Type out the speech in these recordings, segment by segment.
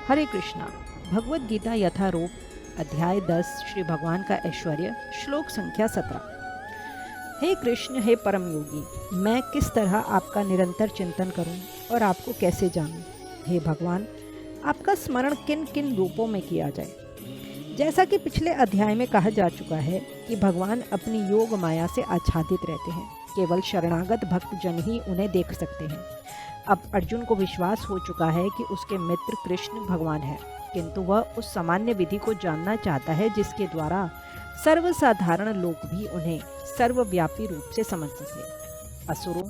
हरे कृष्णा। भगवत गीता यथारूप अध्याय 10 श्री भगवान का ऐश्वर्य श्लोक संख्या 17। हे कृष्ण, हे परम योगी, मैं किस तरह आपका निरंतर चिंतन करूं और आपको कैसे जानूं। हे भगवान, आपका स्मरण किन किन रूपों में किया जाए। जैसा कि पिछले अध्याय में कहा जा चुका है कि भगवान अपनी योग माया से आच्छादित रहते हैं। केवल शरणागत भक्त जन ही उन्हें देख सकते हैं। अब अर्जुन को विश्वास हो चुका है कि उसके मित्र कृष्ण भगवान है, किंतु वह उस सामान्य विधि को जानना चाहता है जिसके द्वारा सर्वसाधारण लोग भी उन्हें सर्वव्यापी रूप से समझ सके। असुरों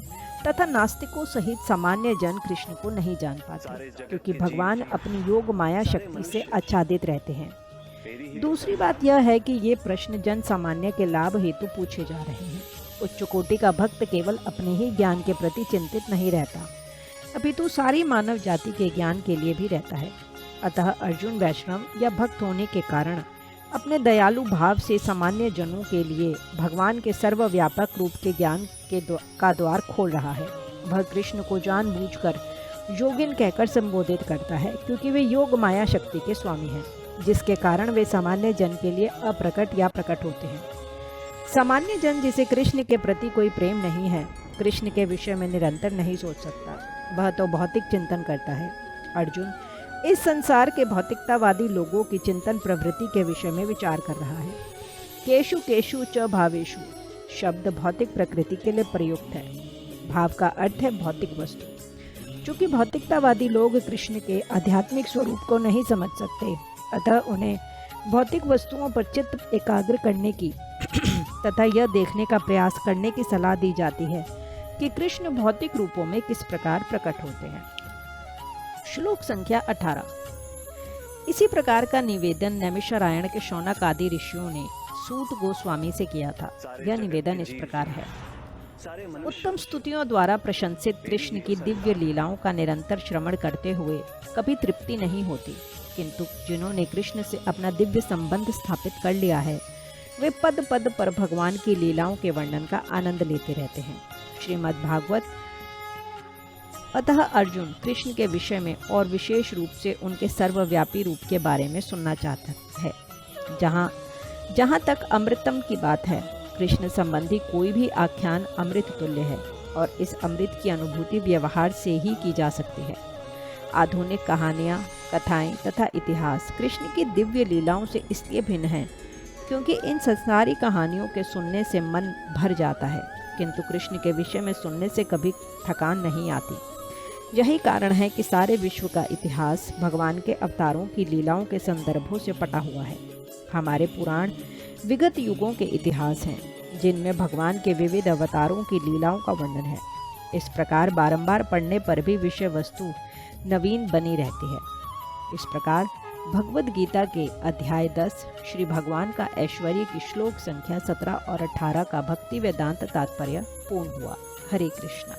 तथा नास्तिकों सहित सामान्य जन कृष्ण को नहीं जान पाते, क्योंकि भगवान अपनी योग माया शक्ति से आच्छादित रहते हैं। दूसरी बात यह है कि ये प्रश्न जन सामान्य के लाभ हेतु पूछे जा रहे हैं। उच्च कोटि का भक्त केवल अपने ही ज्ञान के प्रति चिंतित नहीं रहता, अपितु सारी मानव जाति के ज्ञान के लिए भी रहता है। अतः अर्जुन वैष्णव या भक्त होने के कारण अपने दयालु भाव से सामान्य जनों के लिए भगवान के सर्वव्यापक रूप के ज्ञान का द्वार खोल रहा है। वह कृष्ण को जानबूझकर योगिन कहकर संबोधित करता है, क्योंकि वे योग माया शक्ति के स्वामी हैं, जिसके कारण वे सामान्य जन के लिए अप्रकट या प्रकट होते हैं। सामान्य जन जिसे कृष्ण के प्रति कोई प्रेम नहीं है, कृष्ण के विषय में निरंतर नहीं सोच सकता, वह तो भौतिक चिंतन करता है। अर्जुन इस संसार के भौतिकतावादी लोगों की चिंतन प्रवृत्ति के विषय में विचार कर रहा है। केशु केशु च भावेशु शब्द भौतिक प्रकृति के लिए प्रयुक्त है। भाव का अर्थ है भौतिक वस्तु। चूंकि भौतिकतावादी लोग कृष्ण के आध्यात्मिक स्वरूप को नहीं समझ सकते, अतः उन्हें भौतिक वस्तुओं पर चित्त एकाग्र करने की तथा यह देखने का प्रयास करने की सलाह दी जाती है कि कृष्ण भौतिक रूपों में किस प्रकार प्रकट होते हैं। श्लोक संख्या 18। इसी प्रकार का निवेदन नैमिषारण्य के शौनक आदि ऋषियों ने सूत गोस्वामी से किया था। यह निवेदन इस प्रकार है। उत्तम स्तुतियों द्वारा प्रशंसित कृष्ण की दिव्य लीलाओं का निरंतर श्रवण करते हुए कभी तृप्ति नहीं होती, किंतु जिन्होंने कृष्ण से अपना दिव्य संबंध स्थापित कर लिया है, वे पद पद पर भगवान की लीलाओं के वर्णन का आनंद लेते रहते हैं। श्रीमद् भागवत। अतः अर्जुन कृष्ण के विषय में और विशेष रूप से उनके सर्वव्यापी रूप के बारे में सुनना चाहता है। जहाँ तक अमृतम की बात है, कृष्ण संबंधी कोई भी आख्यान अमृत तुल्य है और इस अमृत की अनुभूति व्यवहार से ही की जा सकती है। आधुनिक कहानियाँ, कथाएं तथा इतिहास कृष्ण की दिव्य लीलाओं से इसलिए भिन्न हैं क्योंकि इन संसारी कहानियों के सुनने से मन भर जाता है, किंतु कृष्ण के विषय में सुनने से कभी थकान नहीं आती। यही कारण है कि सारे विश्व का इतिहास भगवान के अवतारों की लीलाओं के संदर्भों से पटा हुआ है। हमारे पुराण विगत युगों के इतिहास हैं, जिनमें भगवान के विविध अवतारों की लीलाओं का वर्णन है। इस प्रकार बारंबार पढ़ने पर भी विषय वस्तु नवीन बनी रहती है। इस प्रकार भगवद गीता के अध्याय 10 श्री भगवान का ऐश्वर्य की श्लोक संख्या 17 और 18 का भक्ति वेदांत तात्पर्य पूर्ण हुआ। हरे कृष्णा।